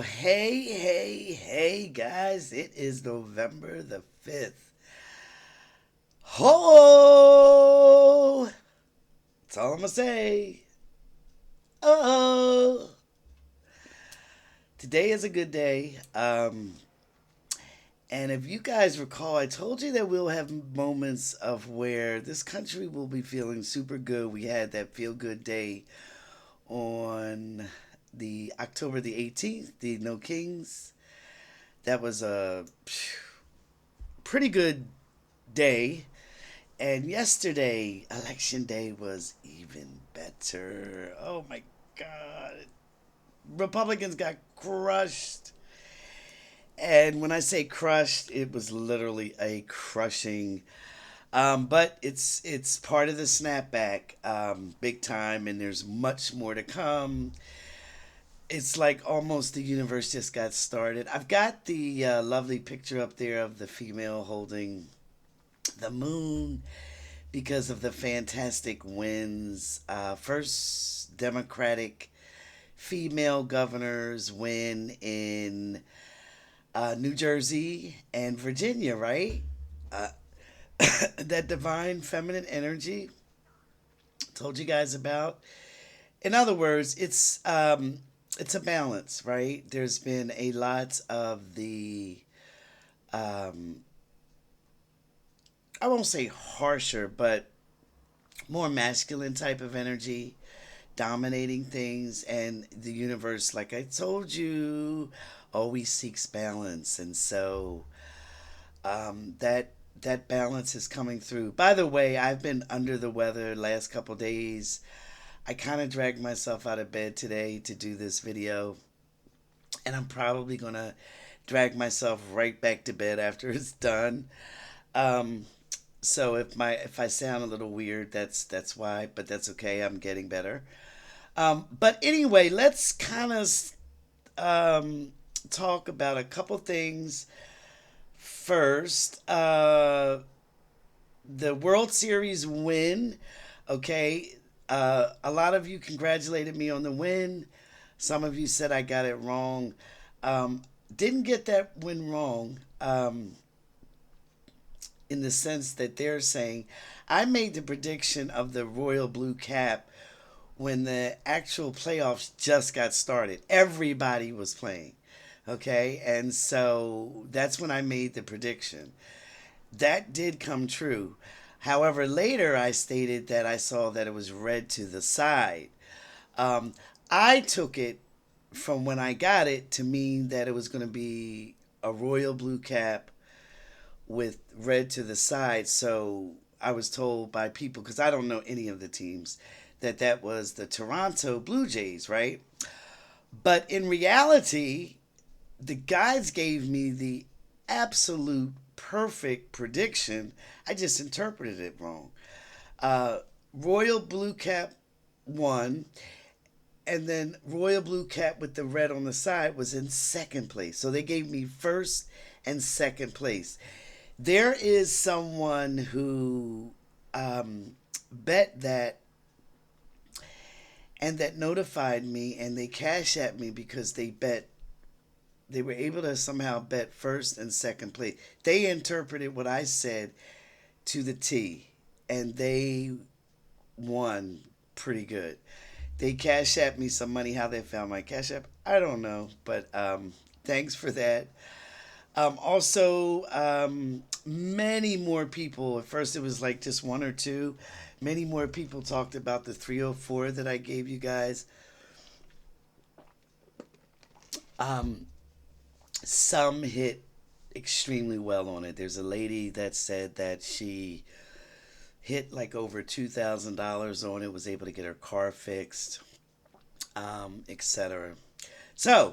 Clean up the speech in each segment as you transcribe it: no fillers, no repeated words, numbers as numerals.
Hey, guys! It is November the 5th. Ho! That's all I'm gonna say. Oh, today is a good day. And if you guys recall, I told you that we'll have moments of where this country will be feeling super good. We had that feel good day on the October the 18th, the No Kings. That was a pretty good day. And yesterday, election day, was even better. Oh my God. Republicans got crushed. And when I say crushed, it was literally a crushing. But it's part of the snapback, big time, and there's much more to come. It's like almost the universe just got started. I've got the lovely picture up there of the female holding the moon because of the fantastic wins. First Democratic female governors win in New Jersey and Virginia, right? Uh, that divine feminine energy told you guys about. In other words, it's a balance, right? There's been a lot of the um, I won't say harsher, but more masculine type of energy dominating things, and the universe, like I told you, always seeks balance, and so that balance is coming through. By the way, I've been under the weather last couple days. I kind of dragged myself out of bed today to do this video, and I'm probably gonna drag myself right back to bed after it's done. Um, so if I sound a little weird, that's why, but that's okay. I'm getting better. But anyway, let's kind of um, talk about a couple things first. The World Series win. Okay, a lot of you congratulated me on the win. Some of you said I got it wrong. Didn't get that win wrong. In the sense that they're saying I made the prediction of the Royal Blue Cap when the actual playoffs just got started. Everybody was playing. Okay, and so that's when I made the prediction. That did come true. However, later I stated that I saw that it was red to the side. Um, I took it from when I got it to mean that it was going to be a royal blue cap with red to the side. So I was told by people, because I don't know any of the teams, that that was the Toronto Blue Jays, right? But in reality, the guys gave me the absolute perfect prediction. I just interpreted it wrong. Uh, Royal Blue Cap won, and then Royal Blue Cap with the red on the side was in second place. So they gave me first and second place. There is someone who bet that and that notified me, and they cash at me because they were able to somehow bet first and second place. They interpreted what I said to the T, and they won pretty good. They cash at me some money. How they found my cash app, I don't know, but thanks for that. Many more people. At first, it was like just one or two. Many more people talked about the 304 that I gave you guys. Um, some hit extremely well on it. There's a lady that said that she hit like over $2,000 on it, was able to get her car fixed, etc. So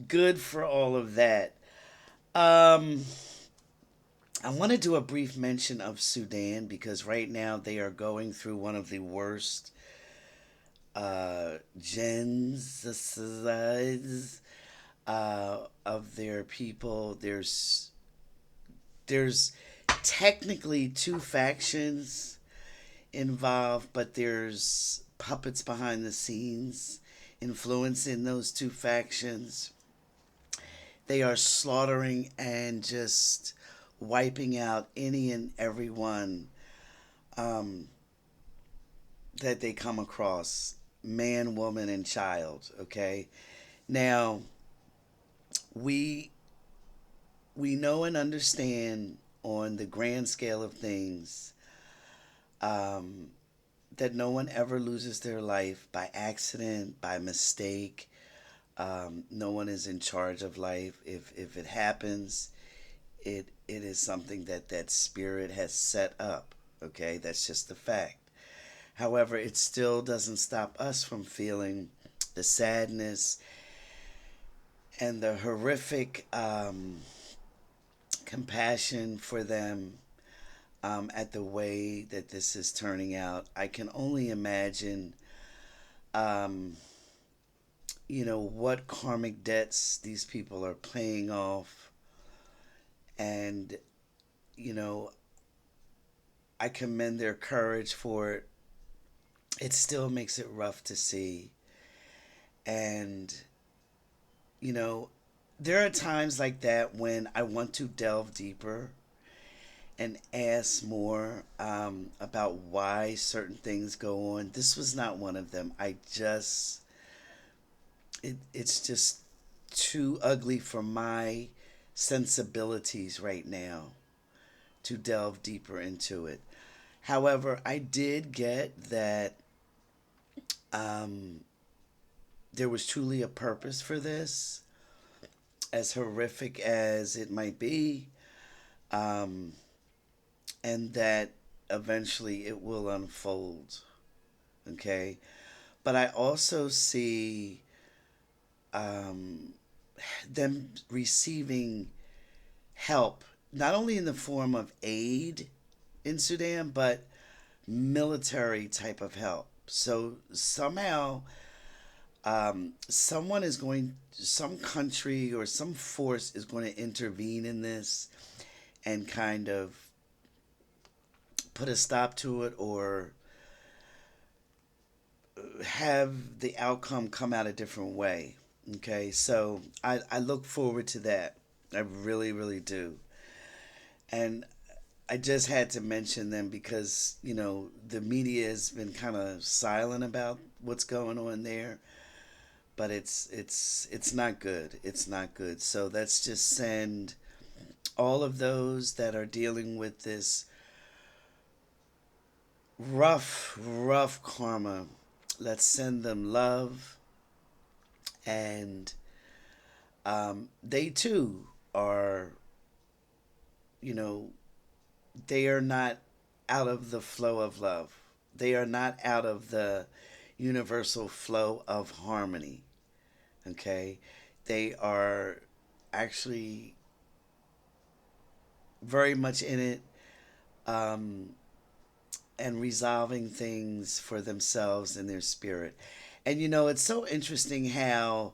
good for all of that. Um, I want to do a brief mention of Sudan because right now they are going through one of the worst genocides of their people. There's technically two factions involved, but there's puppets behind the scenes influencing those two factions. They are slaughtering and just wiping out any and everyone um, that they come across, man, woman, and child. Okay, now we we know and understand on the grand scale of things um, that no one ever loses their life by accident, by mistake. No one is in charge of life. If it happens, it is something that that spirit has set up. Okay, that's just the fact. However, it still doesn't stop us from feeling the sadness and the horrific compassion for them at the way that this is turning out. I can only imagine, um, what karmic debts these people are paying off. And, you know, I commend their courage for it. It still makes it rough to see. And, you know, there are times like that when I want to delve deeper and ask more about why certain things go on. This was not one of them. It's just too ugly for my sensibilities right now to delve deeper into it. However, I did get that um, there was truly a purpose for this, as horrific as it might be, um, and that eventually it will unfold. Okay? But I also see um, them receiving help, not only in the form of aid in Sudan, but military type of help. So somehow, some country or some force is going to intervene in this and kind of put a stop to it or have the outcome come out a different way. Okay, so I look forward to that. I really, really do. And I just had to mention them because, the media has been kind of silent about what's going on there, but it's not good. It's not good. So let's just send all of those that are dealing with this rough, rough karma. Let's send them love, and they too are, you know, they are not out of the flow of love. They are not out of the universal flow of harmony. Okay, they are actually very much in it, um, and resolving things for themselves and their spirit. And it's so interesting how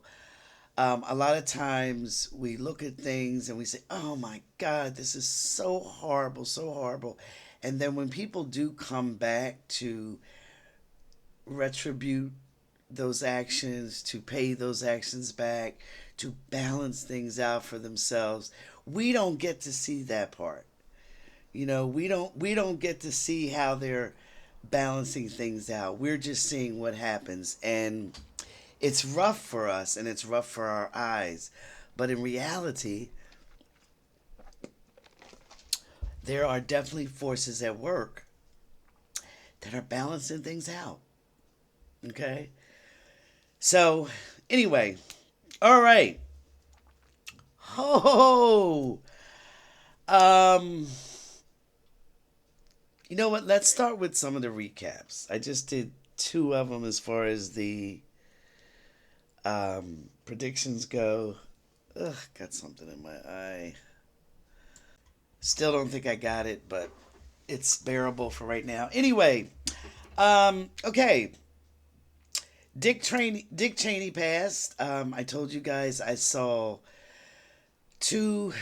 a lot of times we look at things and we say, oh my God, this is so horrible, so horrible. And then when people do come back to retribute those actions, to pay those actions back, to balance things out for themselves, we don't get to see that part. We don't get to see how they're balancing things out. We're just seeing what happens, and it's rough for us and it's rough for our eyes. But in reality, there are definitely forces at work that are balancing things out. Okay? So, anyway, all right. Ho ho ho. You know what? Let's start with some of the recaps. I just did two of them as far as the predictions go. Ugh, got something in my eye. Still don't think I got it, but it's bearable for right now. Anyway, okay. Dick Cheney passed. I told you guys I saw two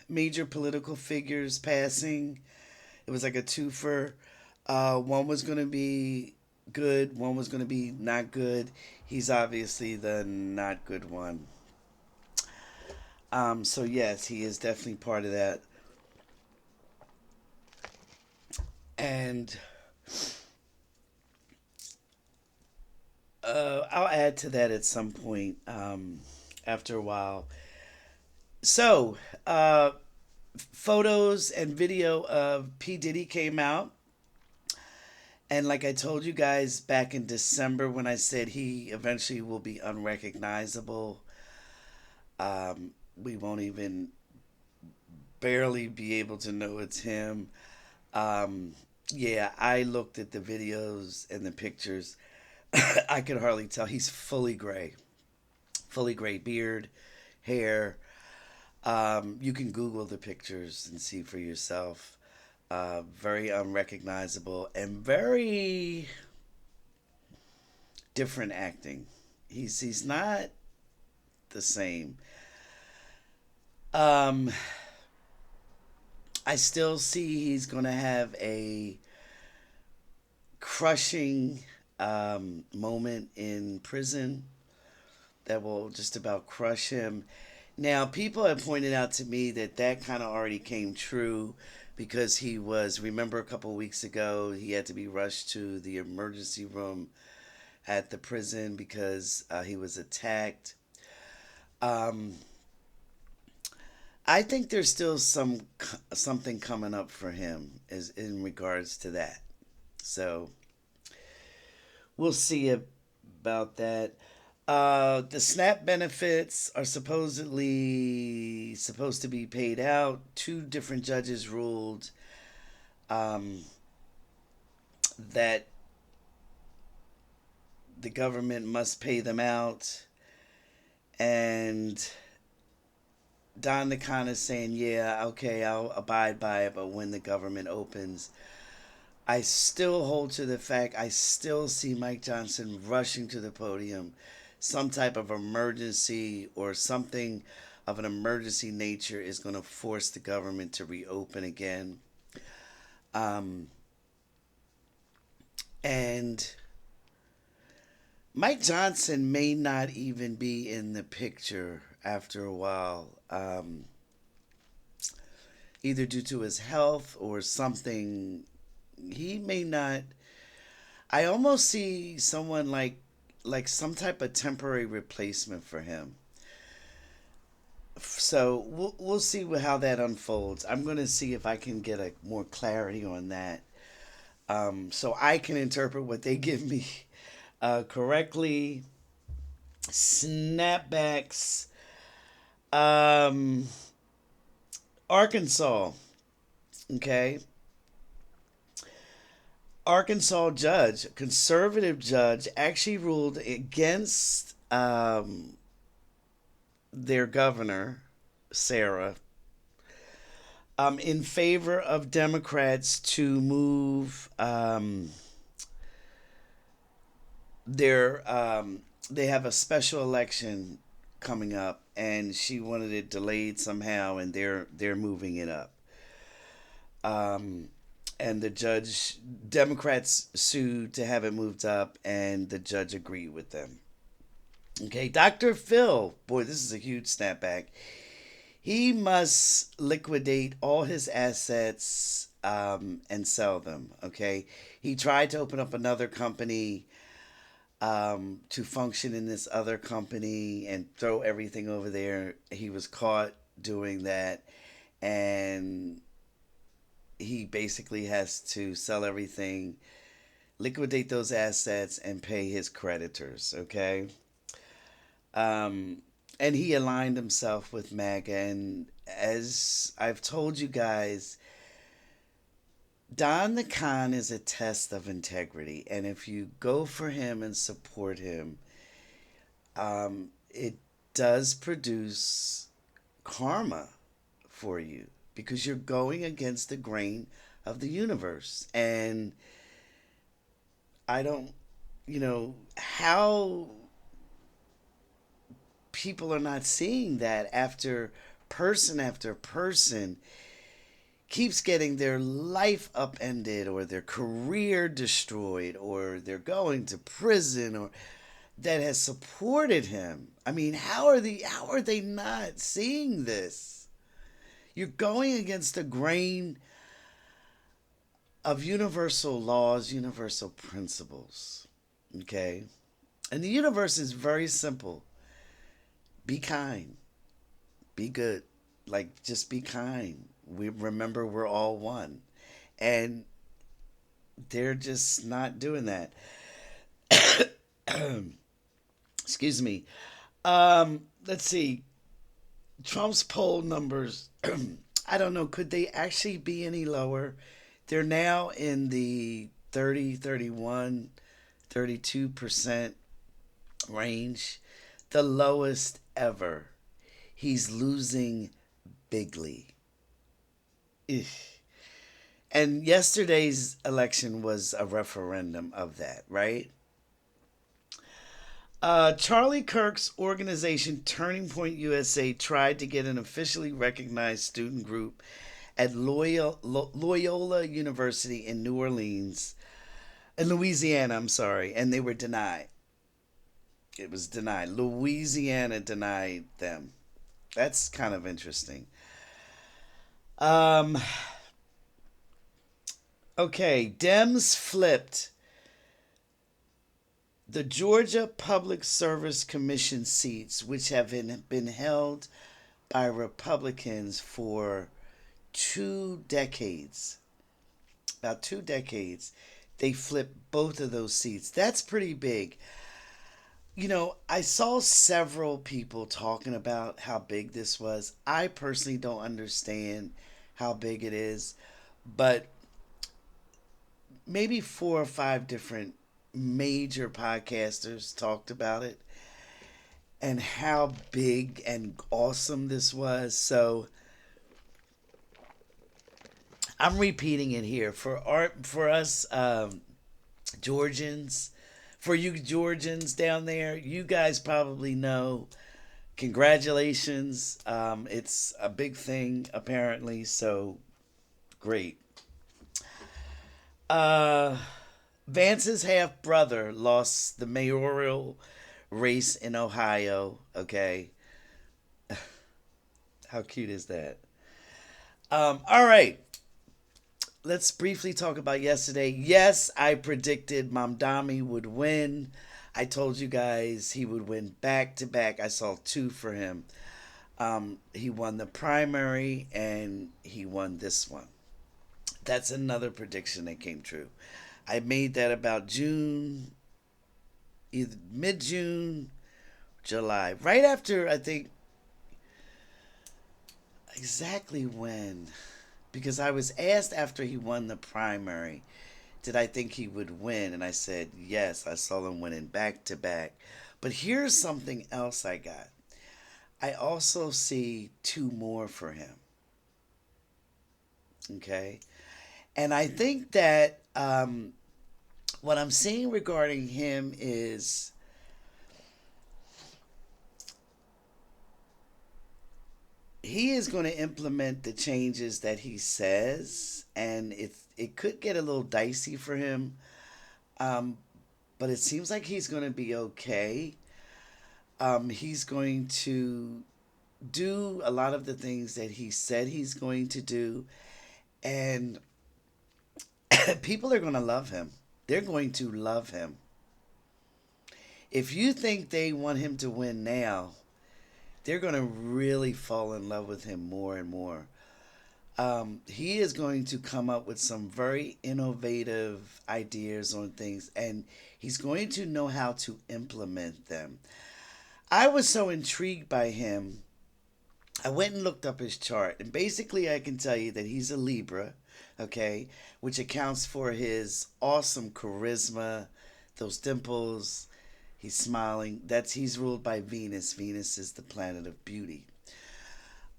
major political figures passing. It was like a twofer. One was going to be good, one was going to be not good. He's obviously the not good one. So yes, he is definitely part of that. And I'll add to that at some point after a while. So, photos and video of P. Diddy came out. And like I told you guys back in December when I said he eventually will be unrecognizable, we won't even barely be able to know it's him. Um, yeah, I looked at the videos and the pictures. I could hardly tell. He's fully gray beard, hair. You can Google the pictures and see for yourself. Very unrecognizable and very different acting. He's not the same. Um, I still see he's going to have a crushing moment in prison that will just about crush him. Now, people have pointed out to me that that kind of already came true because he was, remember a couple of weeks ago, he had to be rushed to the emergency room at the prison because he was attacked. Um, I think there's still something coming up for him as in regards to that. So we'll see about that. The SNAP benefits are supposed to be paid out. Two different judges ruled um, that the government must pay them out, and Don the is saying, "Yeah, okay, I'll abide by it, but when the government opens." I still hold to the fact I still see Mike Johnson rushing to the podium, some type of emergency or something of an emergency nature is going to force the government to reopen again. Um, and Mike Johnson may not even be in the picture after a while, either due to his health or something. He may not. I almost see someone like some type of temporary replacement for him. So we'll see how that unfolds. I'm going to see if I can get a more clarity on that, so I can interpret what they give me correctly. Snapbacks. Um, Arkansas. Okay. Arkansas judge, conservative judge, actually ruled against their governor, Sarah, in favor of Democrats to move their. They have a special election coming up, and she wanted it delayed somehow, and they're moving it up. Um, and the judge, Democrats sued to have it moved up, and the judge agreed with them. Okay, Dr. Phil, boy, this is a huge snapback. He must liquidate all his assets and sell them. Okay, he tried to open up another company to function in this other company and throw everything over there. He was caught doing that, and he basically has to sell everything, liquidate those assets, and pay his creditors. Okay. Um, and he aligned himself with MAGA. And as I've told you guys, Don the Con is a test of integrity. And if you go for him and support him, it does produce karma for you because you're going against the grain of the universe. And I don't, how people are not seeing that after person keeps getting their life upended or their career destroyed or they're going to prison or that has supported him. I mean, how are they not seeing this? You're going against the grain of universal laws, universal principles. Okay? And the universe is very simple. Be kind. Be good. Like just be kind. We remember we're all one. And they're just not doing that. Excuse me. Let's see. Trump's poll numbers, I don't know, could they actually be any lower? They're now in the 30, 31, 32% range, the lowest ever. He's losing bigly. Ugh. And yesterday's election was a referendum of that, right? Charlie Kirk's organization Turning Point USA tried to get an officially recognized student group at Loyola University in New Orleans, in Louisiana, I'm sorry, and they were denied. It was denied. Louisiana denied them. That's kind of interesting. Um, okay, Dems flipped the Georgia Public Service Commission seats, which have been held by Republicans for 2 decades, about 2 decades, they flipped both of those seats. That's pretty big. You know, I saw several people talking about how big this was. I personally don't understand how big it is, but maybe 4 or 5 different major podcasters talked about it and how big and awesome this was. So I'm repeating it here for us Georgians. For you Georgians down there, you guys probably know. Congratulations! It's a big thing apparently. So great. Uh, Vance's half brother lost the mayoral race in Ohio. Okay, how cute is that? All right, let's briefly talk about yesterday. Yes, I predicted Mamdami would win. I told you guys he would win back to back. I saw two for him. He won the primary and he won this one. That's another prediction that came true. I made that about June, either mid June, July, right after I think exactly when, because I was asked after he won the primary, did I think he would win? And I said, yes, I saw him winning back to back. But here's something else I got. I also see two more for him. Okay. And I think that what I'm seeing regarding him is he is going to implement the changes that he says, and it could get a little dicey for him. Um, but it seems like he's going to be okay. He's going to do a lot of the things that he said he's going to do, and people are going to love him. They're going to love him. If you think they want him to win now, they're going to really fall in love with him more and more. He is going to come up with some very innovative ideas on things, and he's going to know how to implement them. I was so intrigued by him. I went and looked up his chart, and basically, I can tell you that he's a Libra, okay, which accounts for his awesome charisma, those dimples. He's smiling. He's ruled by Venus. Venus is the planet of beauty,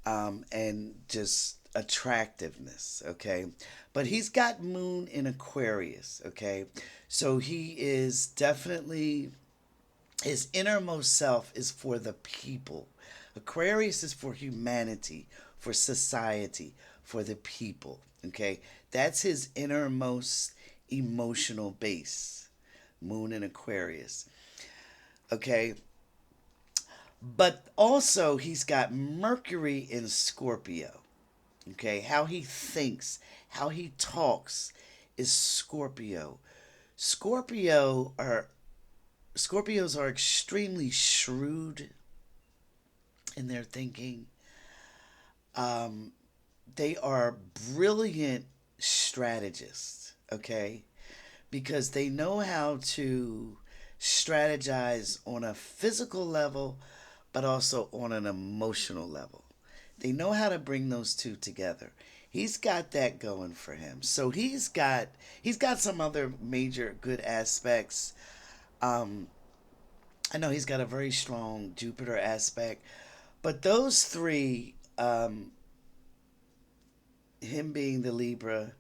and just attractiveness. Okay, but he's got Moon in Aquarius. Okay, so he is definitely his innermost self is for the people. Aquarius is for humanity, for society, for the people. Okay, that's his innermost emotional base. Moon in Aquarius. Okay, but also he's got Mercury in Scorpio. Okay, how he thinks, how he talks is Scorpio. Scorpio are Scorpios are extremely shrewd in their thinking. Um, they are brilliant strategists, okay? Because they know how to strategize on a physical level, but also on an emotional level. They know how to bring those two together. He's got that going for him. So he's got some other major good aspects. Um, I know he's got a very strong Jupiter aspect, but those three, him being the Libra,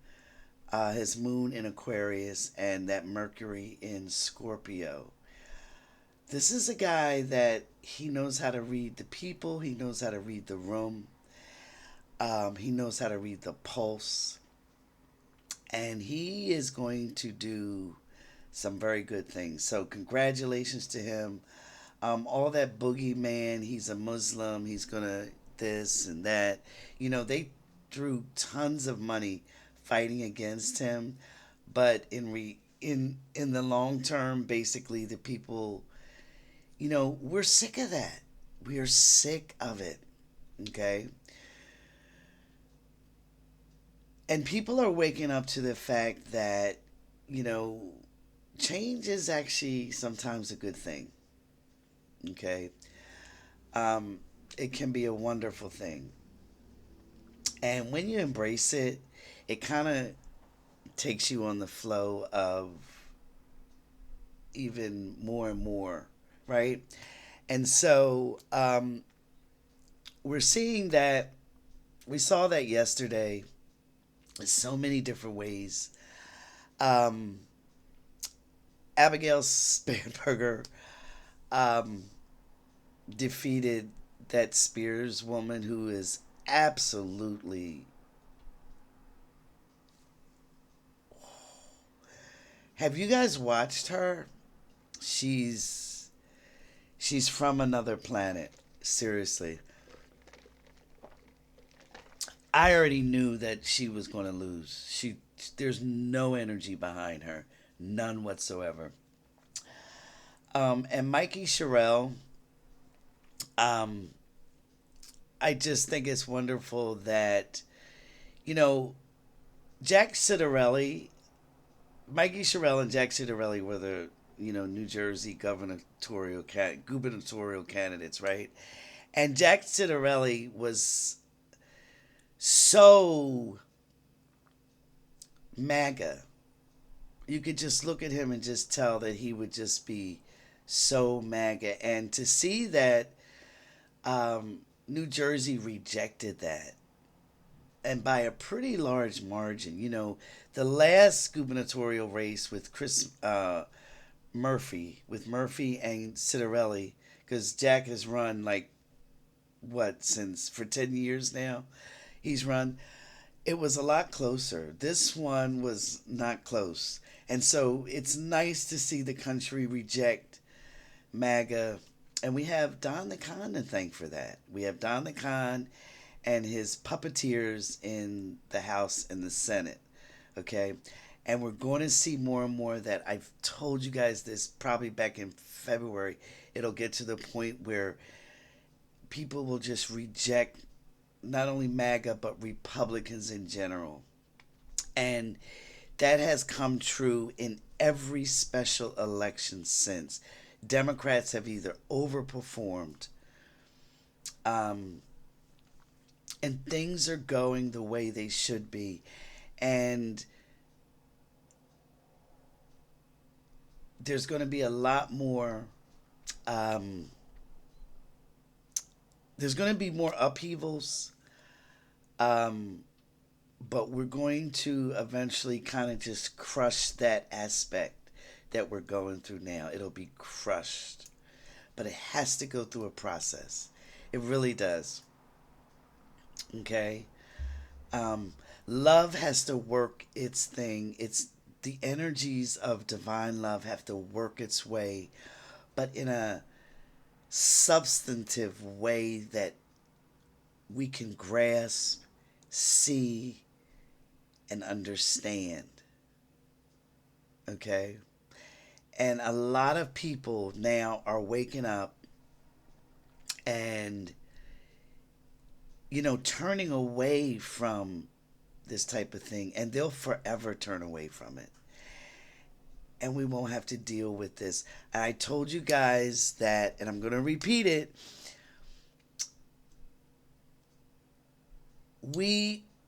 his moon in Aquarius, and that Mercury in Scorpio. This is a guy that he knows how to read the people, he knows how to read the room, he knows how to read the pulse, and he is going to do some very good things. So, congratulations to him. All that boogeyman, he's a Muslim, he's gonna this and that. They threw tons of money fighting against him, but in the long term, basically the people, we're sick of that. We are sick of it. Okay, and people are waking up to the fact that you know change is actually sometimes a good thing. Okay, um, it can be a wonderful thing. And when you embrace it, it kind of takes you on the flow of even more and more, right? And so we're seeing that, we saw that yesterday in so many different ways. Um, Abigail Spanberger um, defeated that Spears woman who is absolutely. Have you guys watched her? She's she's from another planet. Seriously. I already knew that she was going to lose. There's no energy behind her, none whatsoever. And Mikey Sherrill, um, I just think it's wonderful that you know Jack Citarelli, Mikey Sherrill, and Jack Citarelli were the New Jersey gubernatorial candidates, right? And Jack Citarelli was so MAGA. You could just look at him and just tell that he would just be so MAGA. And to see that New Jersey rejected that, and by a pretty large margin. The last gubernatorial race with Chris Murphy, with Murphy and Citarelli, because Jack has run like what since for 10 years now. He's run. It was a lot closer. This one was not close. And so it's nice to see the country reject MAGA. And we have Don the Con to thank for that. We have Don the Con and his puppeteers in the House and the Senate. Okay? And we're going to see more and more of that. I've told you guys this probably back in February. It'll get to the point where people will just reject not only MAGA, but Republicans in general. And that has come true in every special election since. Democrats have either overperformed, um, and things are going the way they should be. And there's going to be a lot more, um, there's going to be more upheavals, um, but we're going to eventually kind of just crush that aspect that we're going through now. It'll be crushed, but it has to go through a process. It really does. Okay. Um, love has to work its thing. It's the energies of divine love have to work its way, but in a substantive way that we can grasp, see, and understand. Okay? And a lot of people now are waking up and, turning away from this type of thing, and they'll forever turn away from it. And we won't have to deal with this. I told you guys that, and I'm going to repeat it.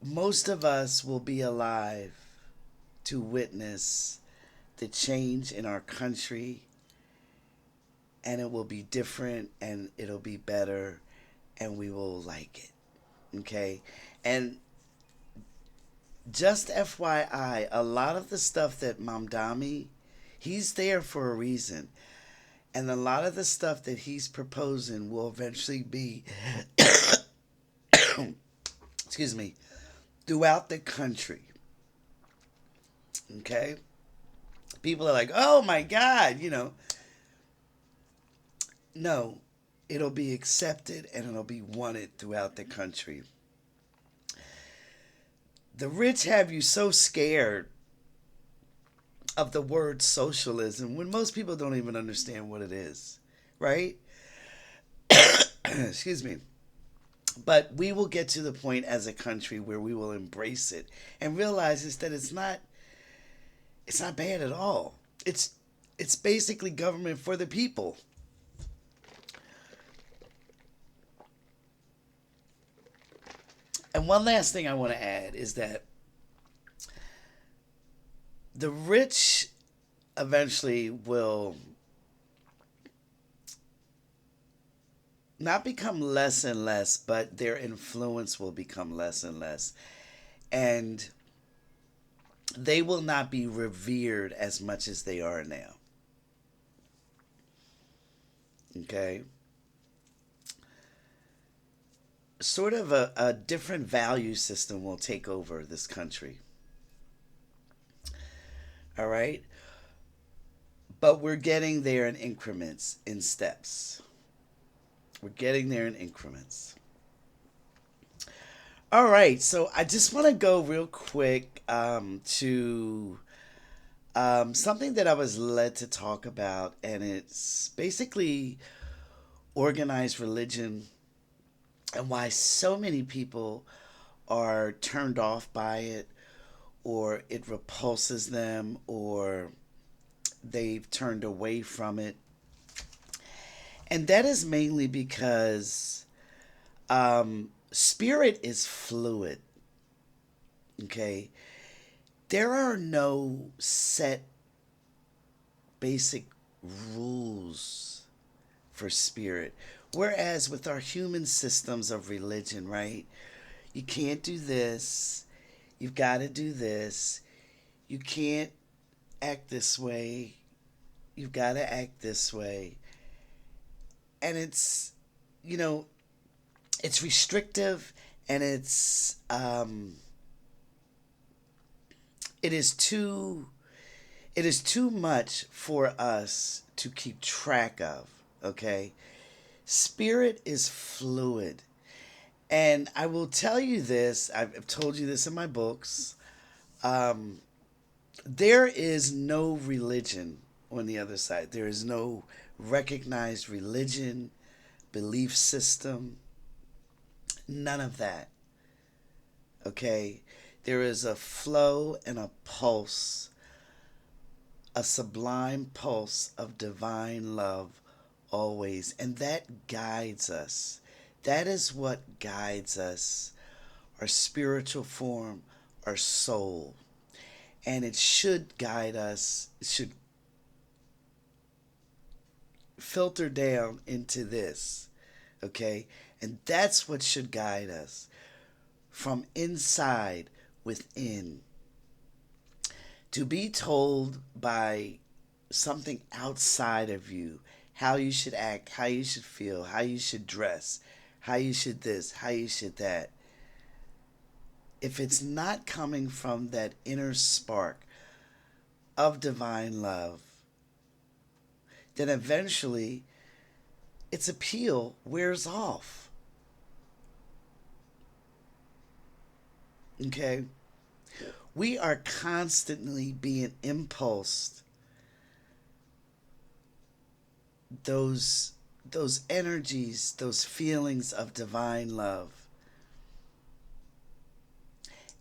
Most of us will be alive to witness the change in our country, and it will be different and it'll be better, and we will like it. Okay? And just FYI, a lot of the stuff that Mamdami, he's there for a reason. And a lot of the stuff that he's proposing will eventually be, excuse me, throughout the country. Okay? People are like, oh my God, No, it'll be accepted and it'll be wanted throughout the country. The rich have you so scared of the word socialism when most people don't even understand what it is, right? Excuse me. But we will get to the point as a country where we will embrace it and realize that it's not bad at all. It's basically government for the people. And one last thing I want to add is that the rich eventually will not become less and less, but their influence will become less and less. And they will not be revered as much as they are now. Okay? Sort of a different value system will take over this country. All right? But we're getting there in increments, in steps. We're getting there in increments. All right, so I just want to go real quick to something that I was led to talk about, and it's basically organized religion and why so many people are turned off by it, or it repulses them, or they've turned away from it. And that is mainly because spirit is fluid. Okay? There are no set basic rules for spirit. Whereas with our human systems of religion, right? You can't do this. You've got to do this. You can't act this way. You've got to act this way. And you know, it's restrictive, and it is too it is too much for us to keep track of. Okay, spirit is fluid, and I will tell you this. I've told you this in my books. Um, there is no religion on the other side. There is no recognized religion, belief system, none of that. Okay? There is a flow and a pulse, a sublime pulse of divine love always. And that guides us. That is what guides us, our spiritual form, our soul. And it should guide us, it should filter down into this. Okay? And that's what should guide us from inside within. To be told by something outside of you how you should act, how you should feel, how you should dress, how you should this, how you should that. if it's not coming from that inner spark of divine love, then eventually its appeal wears off. Okay? We are constantly being impulsed those those energies, those feelings of divine love.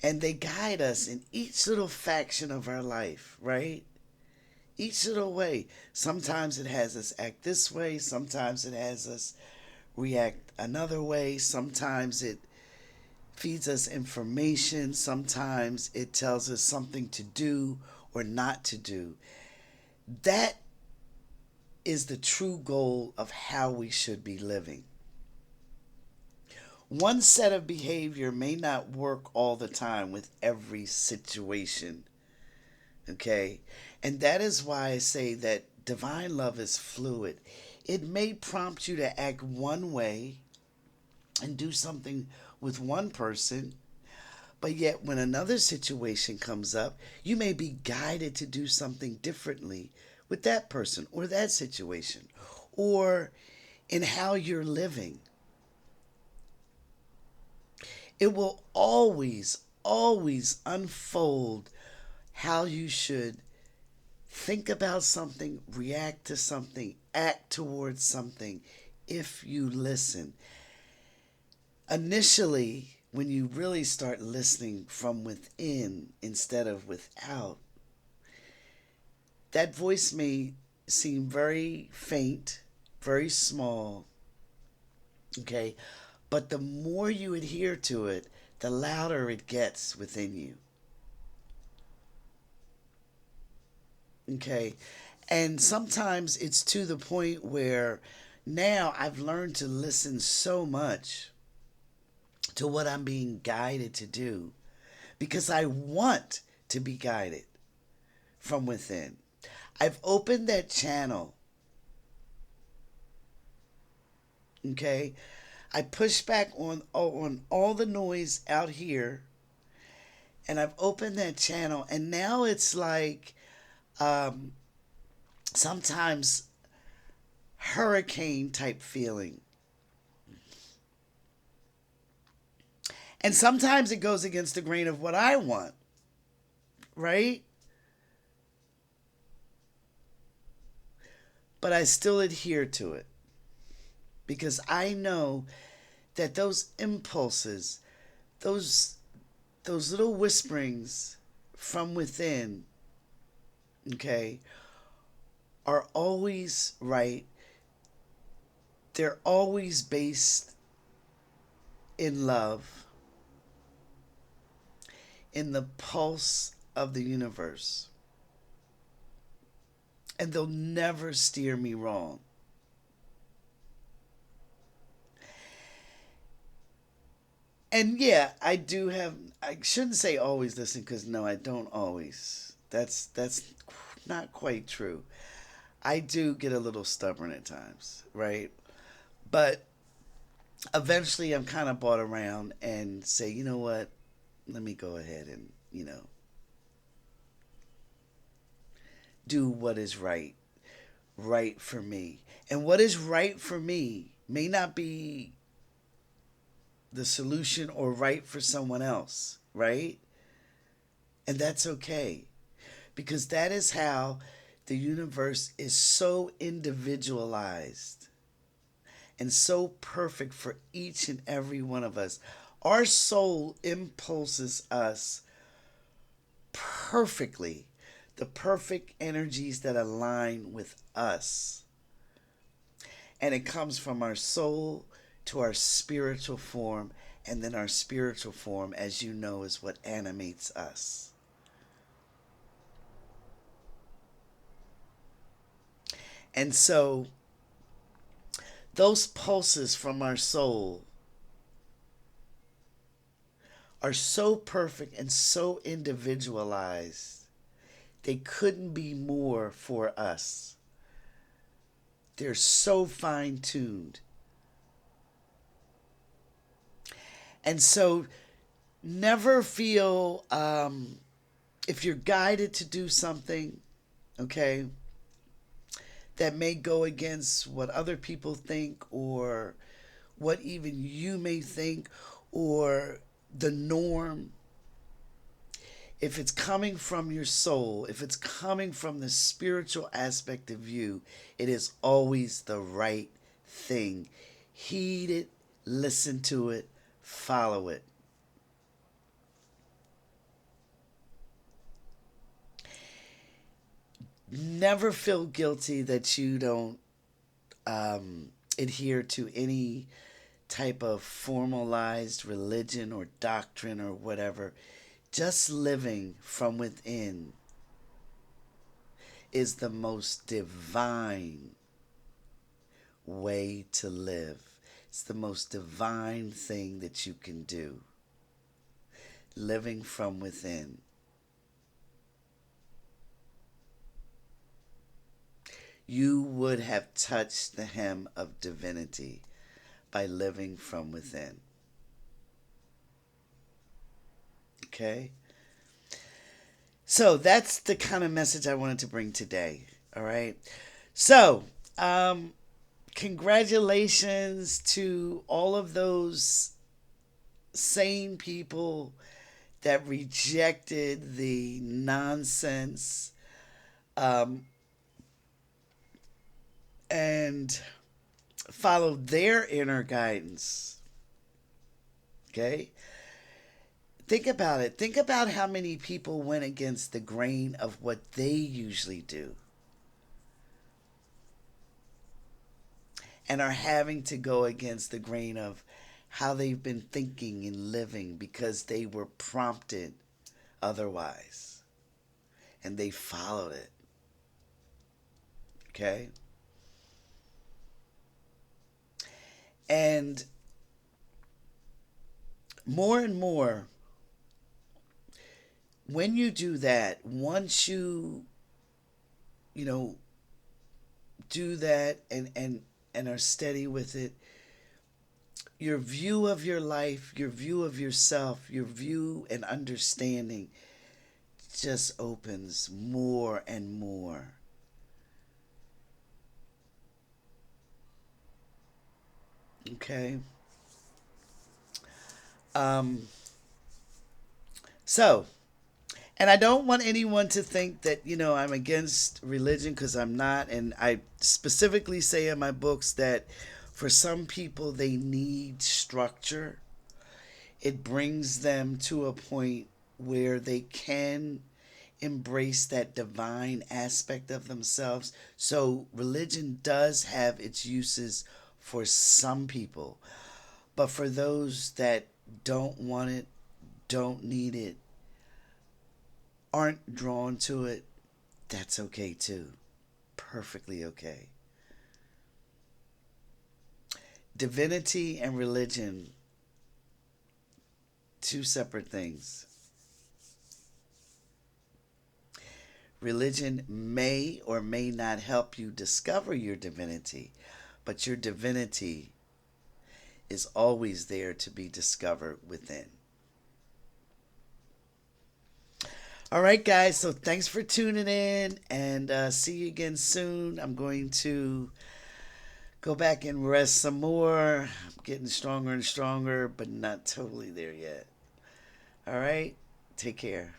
And they guide us in each little faction of our life, right? Each little way. Sometimes it has us act this way, sometimes it has us react another way, sometimes it feeds us information, sometimes it tells us something to do or not to do. That is the true goal of how we should be living. One set of behavior may not work all the time with every situation, okay? And that is why I say that divine love is fluid. It may prompt you to act one way and do something with one person, but yet when another situation comes up, you may be guided to do something differently with that person or that situation or in how you're living. It will always, always unfold how you should think about something, react to something, act towards something if you listen. Initially, when you really start listening from within instead of without, that voice may seem very faint, very small, okay? But the more you adhere to it, the louder it gets within you, okay? And sometimes it's to the point where now I've learned to listen so much to what I'm being guided to do because I want to be guided from within. I've opened that channel, okay? I push back on all the noise out here and I've opened that channel and now it's like um, sometimes hurricane type feeling. And sometimes it goes against the grain of what I want, right? But I still adhere to it because I know that those impulses, those those little whisperings from within, okay, are always right. They're always based in love, in the pulse of the universe. And they'll never steer me wrong. And yeah, I do have. I shouldn't say always listen because no, I don't always. That's not quite true. I do get a little stubborn at times, right? But eventually, I'm kind of brought around and say, you know what? Let me go ahead and do what is right for me. And what is right for me may not be the solution or right for someone else, right? And that's okay because that is how the universe is so individualized and so perfect for each and every one of us. Our soul impulses us perfectly, the perfect energies that align with us. And it comes from our soul to our spiritual form, and then our spiritual form, as you know, is what animates us. And so those pulses from our soul are so perfect and so individualized. They couldn't be more for us. They're so fine tuned. And so Never feel, if you're guided to do something, okay, that may go against what other people think or what even you may think or the norm, if it's coming from your soul, if it's coming from the spiritual aspect of you, it is always the right thing. Heed it, listen to it, follow it. Never feel guilty that you don't adhere to any type of formalized religion or doctrine or whatever. Just living from within is the most divine way to live. It's the most divine thing that you can do. Living from within. You would have touched the hem of divinity by living from within. Okay? So that's the kind of message I wanted to bring today. All right? So, congratulations to all of those sane people that rejected the nonsense um, and followed their inner guidance. Okay? Think about it. Think about how many people went against the grain of what they usually do and are having to go against the grain of how they've been thinking and living because they were prompted otherwise and they followed it. Okay? And more and more, when you do that, once you know, do that and are steady with it, your view of your life, your view of yourself, your view and understanding just opens more and more. Okay? Um, so, and I don't want anyone to think that, I'm against religion because I'm not. And I specifically say in my books that for some people, they need structure. It brings them to a point where they can embrace that divine aspect of themselves. So, religion does have its uses for some people. But for those that don't want it, don't need it, aren't drawn to it, that's okay too. Perfectly okay. Divinity and religion, two separate things. Religion may or may not help you discover your divinity, but your divinity is always there to be discovered within. All right, guys. So thanks for tuning in and see you again soon. I'm going to go back and rest some more. I'm getting stronger and stronger, but not totally there yet. All right. Take care.